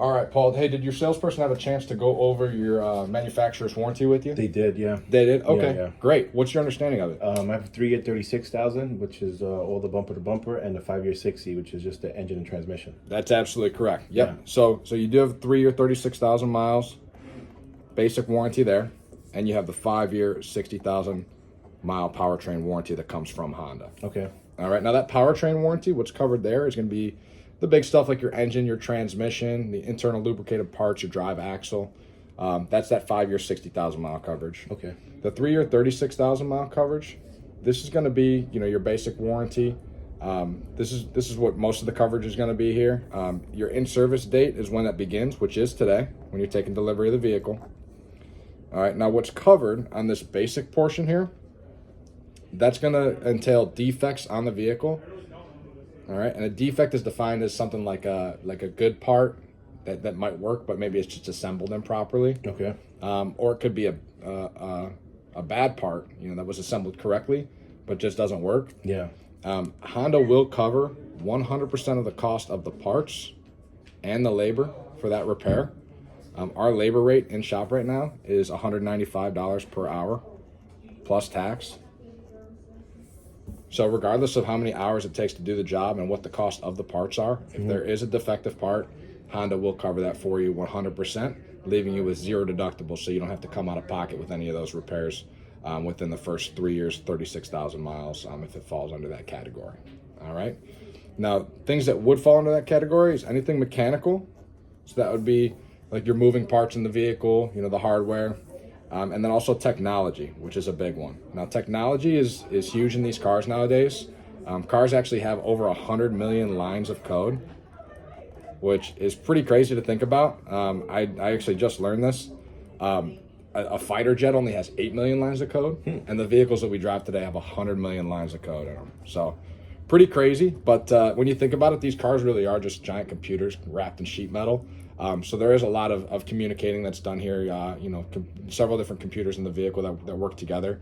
All right, Paul. Hey, did your salesperson have a chance to go over your manufacturer's warranty with you? They did, yeah. They did? Okay, Yeah. great. What's your understanding of it? I have a 3-year 36,000, which is all the bumper to bumper, and a 5-year 60, which is just the engine and transmission. That's absolutely correct. Yep. Yeah. So you do have 3-year 36,000 miles, basic warranty there, and you have the 5-year 60,000 mile powertrain warranty that comes from Honda. Okay. All right. Now that powertrain warranty, what's covered there is going to be the big stuff like your engine, your transmission, the internal lubricated parts, your drive axle. That's that 5-year 60,000 mile coverage. Okay. The 3-year 36,000 mile coverage, this is going to be, your basic warranty. This is what most of the coverage is going to be here. Your in-service date is when that begins, which is today, when you're taking delivery of the vehicle. All right, now what's covered on this basic portion here, that's going to entail defects on the vehicle. All right, and a defect is defined as something like a good part that might work, but maybe it's just assembled improperly. Okay. Or it could be a bad part, that was assembled correctly, but just doesn't work. Yeah. Honda will cover 100% of the cost of the parts and the labor for that repair. Our labor rate in shop right now is $195 per hour plus tax. So regardless of how many hours it takes to do the job and what the cost of the parts are, if there is a defective part, Honda will cover that for you 100%, leaving you with zero deductible, so you don't have to come out of pocket with any of those repairs within the first 3 years, 36,000 miles, if it falls under that category. All right. Now, things that would fall under that category is anything mechanical. So that would be like your moving parts in the vehicle, the hardware. And then also technology, which is a big one. Now, technology is huge in these cars nowadays. Cars actually have over 100 million lines of code, which is pretty crazy to think about. I actually just learned this. A fighter jet only has 8 million lines of code, and the vehicles that we drive today have 100 million lines of code in them. So pretty crazy, but when you think about it, these cars really are just giant computers wrapped in sheet metal. So there is a lot of communicating that's done here, several different computers in the vehicle that work together.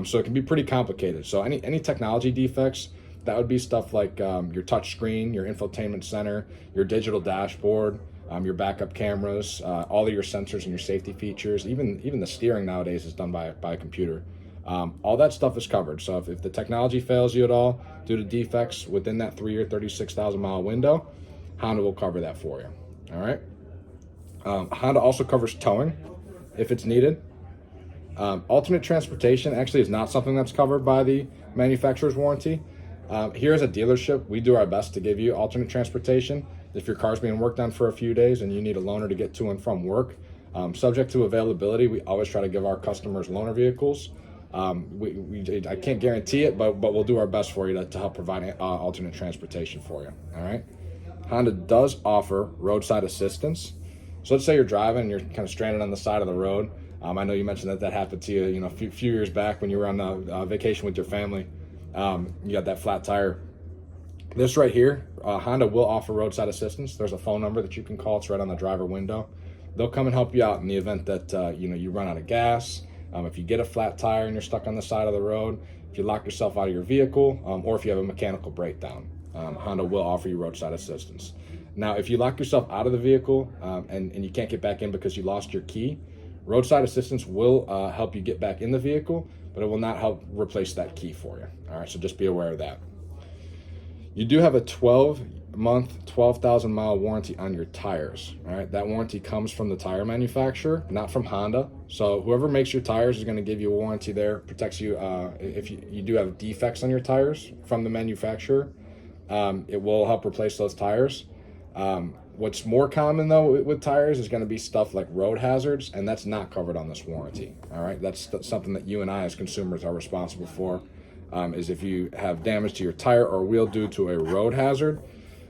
So it can be pretty complicated. So any technology defects, that would be stuff like your touch screen, your infotainment center, your digital dashboard, your backup cameras, all of your sensors and your safety features, even the steering nowadays is done by a computer. All that stuff is covered. So if the technology fails you at all due to defects within that 3-year 36,000 mile window, Honda will cover that for you. All right. Honda also covers towing if it's needed. Alternate transportation actually is not something that's covered by the manufacturer's warranty. Here as a dealership, we do our best to give you alternate transportation. If your car's being worked on for a few days and you need a loaner to get to and from work, subject to availability, we always try to give our customers loaner vehicles. I can't guarantee it, but we'll do our best for you to help provide alternate transportation for you. All right. Honda does offer roadside assistance. So let's say you're driving and you're kind of stranded on the side of the road. I know you mentioned that happened to you, a few years back when you were on vacation with your family. You got that flat tire. This right here, Honda will offer roadside assistance. There's a phone number that you can call. It's right on the driver window. They'll come and help you out in the event that you run out of gas. If you get a flat tire and you're stuck on the side of the road, if you lock yourself out of your vehicle, or if you have a mechanical breakdown, Honda will offer you roadside assistance. Now, if you lock yourself out of the vehicle and you can't get back in because you lost your key, roadside assistance will help you get back in the vehicle, but it will not help replace that key for you. All right, so just be aware of that. You do have a 12-month, 12,000 mile warranty on your tires. All right, that warranty comes from the tire manufacturer, not from Honda. So whoever makes your tires is going to give you a warranty there, protects you if you do have defects on your tires from the manufacturer. It will help replace those tires. What's more common though with tires is going to be stuff like road hazards, and that's not covered on this warranty. All right, that's something that you and I as consumers are responsible for, is if you have damage to your tire or wheel due to a road hazard.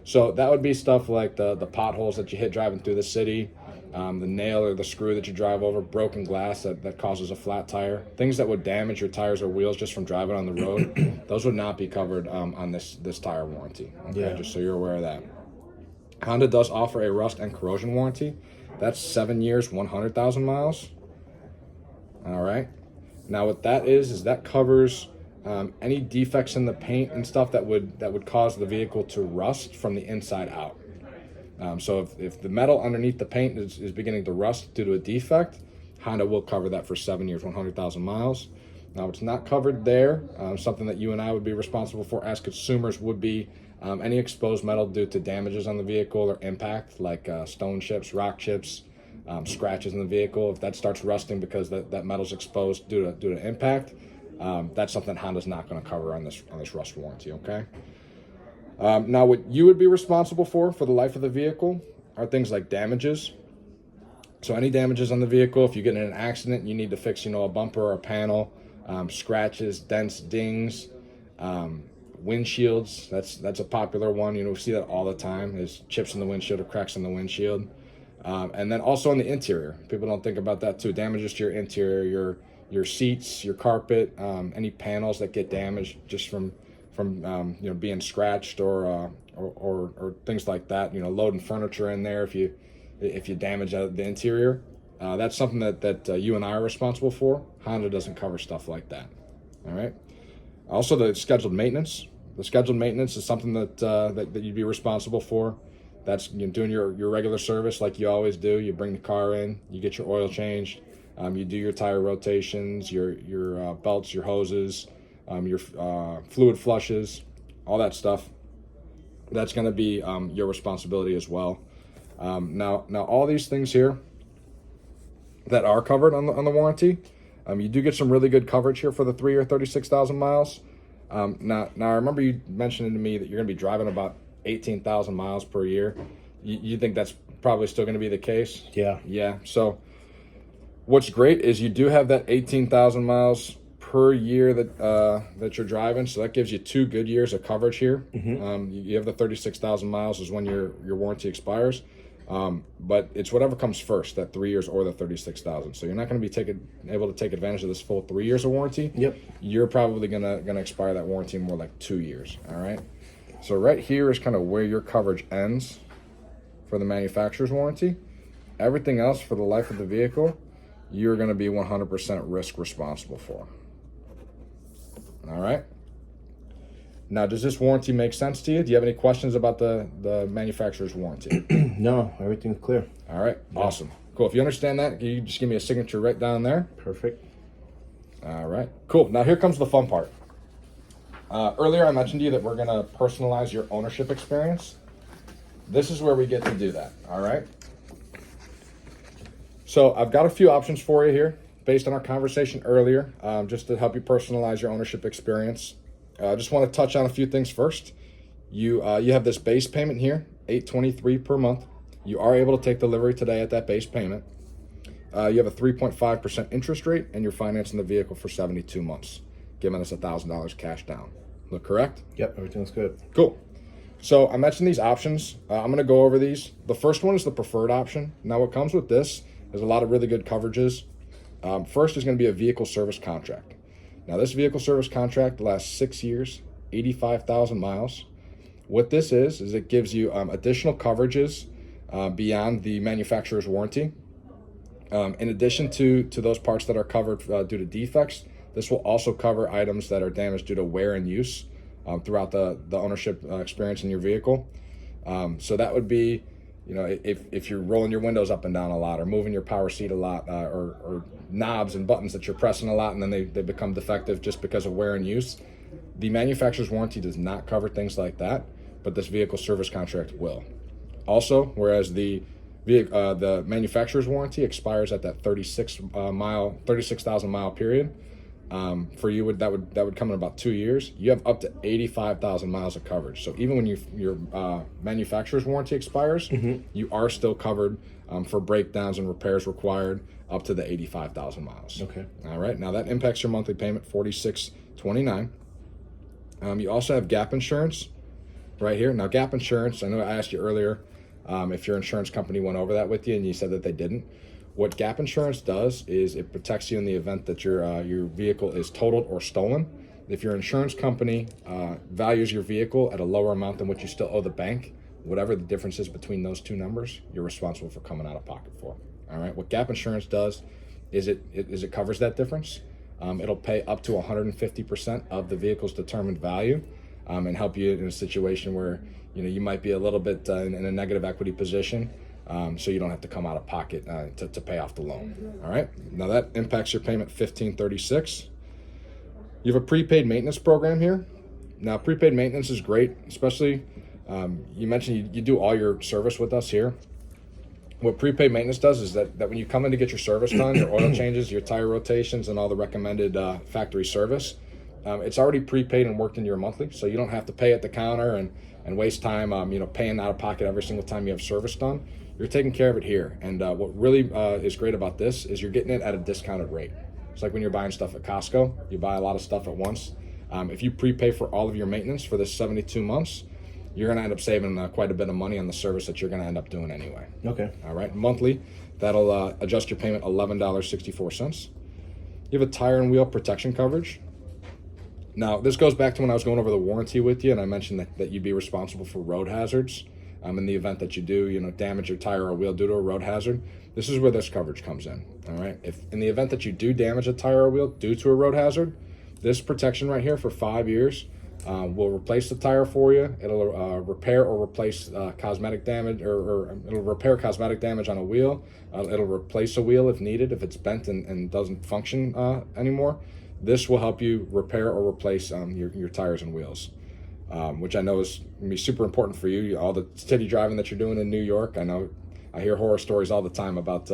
So that would be stuff like the potholes that you hit driving through the city, the nail or the screw that you drive over, broken glass that causes a flat tire, things that would damage your tires or wheels just from driving on the road. Those would not be covered on this tire warranty. Okay, yeah. Just so you're aware of that. Honda does offer a rust and corrosion warranty. That's 7 years, 100,000 miles. All right. Now what that is that covers any defects in the paint and stuff that would cause the vehicle to rust from the inside out. So if the metal underneath the paint is beginning to rust due to a defect, Honda will cover that for 7 years, 100,000 miles. Now, it's not covered there. Something that you and I would be responsible for as consumers would be any exposed metal due to damages on the vehicle or impact, like stone chips, rock chips, scratches in the vehicle. If that starts rusting because that metal's exposed due to impact, that's something Honda's not going to cover on this rust warranty. Okay. Now, what you would be responsible for the life of the vehicle are things like damages. So any damages on the vehicle, if you get in an accident, you need to fix, a bumper or a panel, scratches, dents, dings, windshields. That's a popular one. We see that all the time, is chips in the windshield or cracks in the windshield. And then also on the interior, people don't think about that too. Damages to your interior, your seats, your carpet, any panels that get damaged just from being scratched or things like that. Loading furniture in there if you damage the interior. That's something that you and I are responsible for. Honda doesn't cover stuff like that. All right. Also, the scheduled maintenance. The scheduled maintenance is something that you'd be responsible for. That's doing your regular service like you always do. You bring the car in, you get your oil changed, you do your tire rotations, your belts, your hoses, your fluid flushes, all that stuff. That's going to be your responsibility as well. Now all these things here that are covered on the warranty, you do get some really good coverage here for the 3 year, 36,000 miles. Now I remember you mentioning to me that you're going to be driving about 18,000 miles per year. You think that's probably still going to be the case? Yeah. So what's great is you do have that 18,000 miles per year that you're driving, so that gives you 2 good years of coverage here. You have the 36,000 miles is when your warranty expires, but it's whatever comes first, that 3 years or the 36,000. So you're not going to be able to take advantage of this full 3 years of warranty. Yep. You're probably gonna expire that warranty in more like 2 years. All right. So right here is kind of where your coverage ends for the manufacturer's warranty. Everything else for the life of the vehicle, you're going to be 100% risk responsible for. All right. Now, does this warranty make sense to you? Do you have any questions about the manufacturer's warranty? No, everything's clear. All right. Awesome. Cool. If you understand that, you just give me a signature right down there. Perfect. All right. Cool. Now, here comes the fun part. Earlier, I mentioned to you that we're going to personalize your ownership experience. This is where we get to do that. All right. So I've got a few options for you here based on our conversation earlier, just to help you personalize your ownership experience. I just want to touch on a few things first. You have this base payment here, $823 per month. You are able to take delivery today at that base payment. You have a 3.5% interest rate, and you're financing the vehicle for 72 months, giving us $1,000 cash down. Look correct? Yep, everything's good. Cool. So I mentioned these options. I'm going to go over these. The first one is the preferred option. Now, what comes with this is a lot of really good coverages. First is going to be a vehicle service contract. Now, this vehicle service contract lasts 6 years, 85,000 miles. What this is it gives you additional coverages beyond the manufacturer's warranty. In addition to those parts that are covered due to defects, this will also cover items that are damaged due to wear and use throughout the ownership experience in your vehicle. So that would be, if you're rolling your windows up and down a lot, or moving your power seat a lot, or knobs and buttons that you're pressing a lot and then they become defective just because of wear and use. The manufacturer's warranty does not cover things like that, but this vehicle service contract will. Also, whereas the manufacturer's warranty expires at that 36,000 mile period. For you, that would come in about 2 years. You have up to 85,000 miles of coverage. So even when your manufacturer's warranty expires, you are still covered for breakdowns and repairs required up to the 85,000 miles. Okay. All right. Now that impacts your monthly payment, $46.29. You also have gap insurance right here. Now, gap insurance, I know I asked you earlier if your insurance company went over that with you, and you said that they didn't. What gap insurance does is it protects you in the event that your vehicle is totaled or stolen. If your insurance company values your vehicle at a lower amount than what you still owe the bank, whatever the difference is between those two numbers, you're responsible for coming out of pocket for. All right. What gap insurance does is it covers that difference. It'll pay up to 150% of the vehicle's determined value, and help you in a situation where you might be a little bit in a negative equity position. So you don't have to come out of pocket to pay off the loan. All right. Now that impacts your payment $1,536. You have a prepaid maintenance program here. Now prepaid maintenance is great, especially you mentioned you do all your service with us here. What prepaid maintenance does is that when you come in to get your service done, your oil changes, your tire rotations, and all the recommended factory service, it's already prepaid and worked in your monthly, so you don't have to pay at the counter and waste time paying out of pocket every single time you have service done. You're taking care of it here. And what really is great about this is you're getting it at a discounted rate. It's like when you're buying stuff at Costco, you buy a lot of stuff at once. If you prepay for all of your maintenance for this 72 months, you're going to end up saving quite a bit of money on the service that you're going to end up doing anyway. Okay. All right. Monthly, that'll adjust your payment $11.64. You have a tire and wheel protection coverage. Now, this goes back to when I was going over the warranty with you, and I mentioned that you'd be responsible for road hazards. In the event that you do, damage your tire or wheel due to a road hazard, this is where this coverage comes in. All right. If in the event that you do damage a tire or wheel due to a road hazard, this protection right here for 5 years will replace the tire for you. It'll repair or replace cosmetic damage, or it'll repair cosmetic damage on a wheel. It'll replace a wheel if needed, if it's bent and doesn't function anymore. This will help you repair or replace your tires and wheels. Which I know is going to be super important for you. All the city driving that you're doing in New York, I hear horror stories all the time about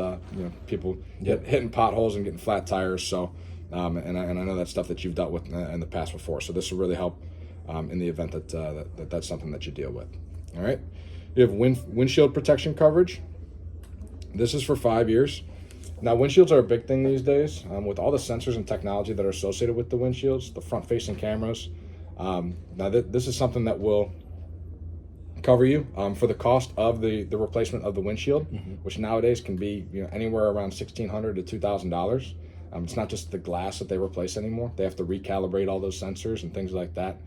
people hitting potholes and getting flat tires. So, and I know that's stuff that you've dealt with in the past before. So this will really help in the event that that's something that you deal with. All right, you have windshield protection coverage. This is for 5 years. Now, windshields are a big thing these days with all the sensors and technology that are associated with the windshields, the front-facing cameras. Now this is something that will cover you for the cost of the replacement of the windshield, which nowadays can be anywhere around $1,600 to $2,000. It's not just the glass that they replace anymore. They have to recalibrate all those sensors and things like that.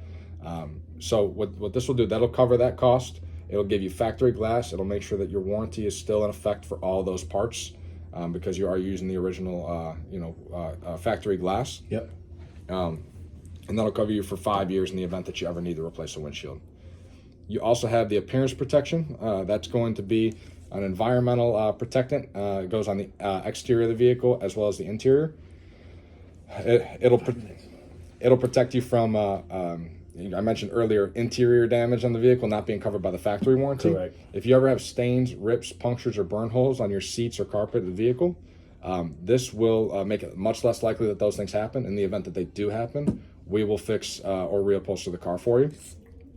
So what this will do, that'll cover that cost. It'll give you factory glass. It'll make sure that your warranty is still in effect for all those parts because you are using the original factory glass. Yep. And that'll cover you for 5 years in the event that you ever need to replace a windshield. You also have the appearance protection. That's going to be an environmental protectant. It goes on the exterior of the vehicle as well as the interior. It'll protect you from, I mentioned earlier, interior damage on the vehicle not being covered by the factory warranty. Correct. If you ever have stains, rips, punctures, or burn holes on your seats or carpet of the vehicle, this will make it much less likely that those things happen. In the event that they do happen, we will fix or reupholster the car for you.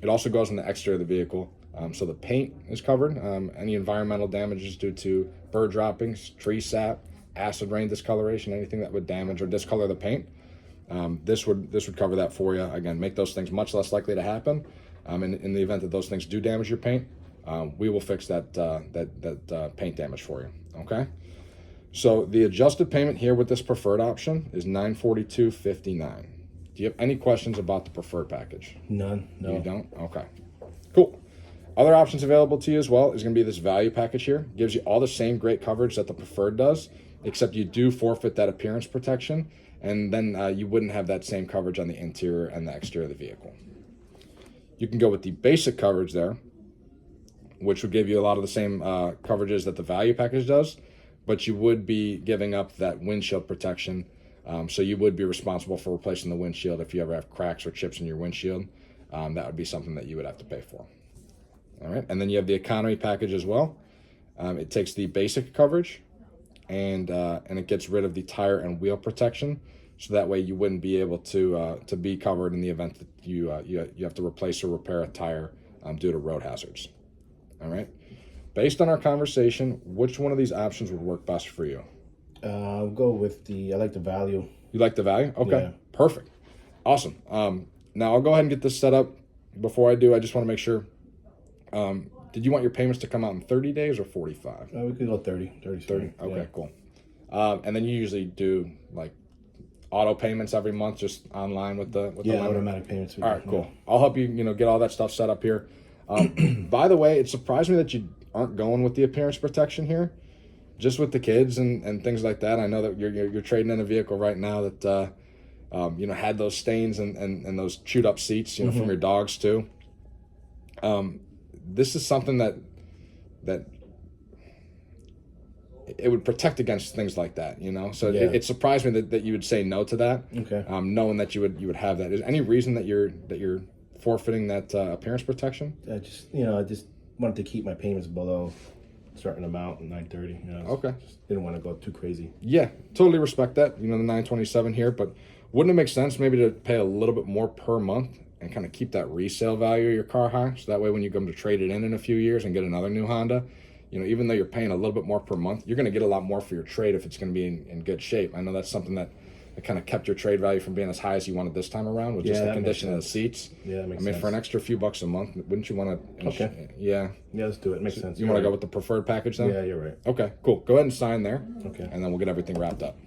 It also goes in the exterior of the vehicle. So the paint is covered. Any environmental damages due to bird droppings, tree sap, acid rain discoloration, anything that would damage or discolor the paint. This would cover that for you. Again, make those things much less likely to happen. In the event that those things do damage your paint, we will fix that paint damage for you. Okay. So the adjusted payment here with this preferred option is $942.59. Do you have any questions about the preferred package? None. No. You don't? Okay. Cool. Other options available to you as well is going to be this value package here. Gives you all the same great coverage that the preferred does, except you do forfeit that appearance protection, and then you wouldn't have that same coverage on the interior and the exterior of the vehicle. You can go with the basic coverage there, which would give you a lot of the same coverages that the value package does, but you would be giving up that windshield protection. So you would be responsible for replacing the windshield if you ever have cracks or chips in your windshield. That would be something that you would have to pay for. All right, and then you have the economy package as well. It takes the basic coverage and it gets rid of the tire and wheel protection, so that way you wouldn't be able to be covered in the event that you have to replace or repair a tire due to road hazards. All right. Based on our conversation, which one of these options would work best for you? I'll go with I like the value. You like the value? Okay, Yeah. Perfect. Awesome. Now I'll go ahead and get this set up. Before I do, I just want to make sure, did you want your payments to come out in 30 days or 45? We could go 30. 30? Okay, yeah. Cool. And then you usually do like auto payments every month just online with the lender? Automatic payments. All right, cool. I'll help you, get all that stuff set up here. By the way, it surprised me that you aren't going with the appearance protection here, just with the kids and things like that. I know that you're trading in a vehicle right now that had those stains and those chewed up seats, from your dogs too. this is something that it would protect against things like that, you know. So Yeah. it surprised me that you would say no to that. Okay. Knowing that you would have that. Is any reason that you're forfeiting that appearance protection? I just wanted to keep my payments below a certain amount, 930. You know, Okay. Just didn't want to go too crazy. Yeah, totally respect that. You know, the 927 here, but wouldn't it make sense maybe to pay a little bit more per month and kind of keep that resale value of your car high? So that way, when you come to trade it in a few years and get another new Honda, you know, even though you're paying a little bit more per month, you're going to get a lot more for your trade if it's going to be in good shape. I know that's something that kind of kept your trade value from being as high as you wanted this time around with just the that condition of makes the seats. Yeah, that makes I mean, sense. for an extra few bucks a month, wouldn't you want to? Okay. Yeah. Yeah, let's do it. Makes sense. You want to go with the preferred package then? Yeah, you're right. Okay, cool. Go ahead and sign there. Okay. And then we'll get everything wrapped up.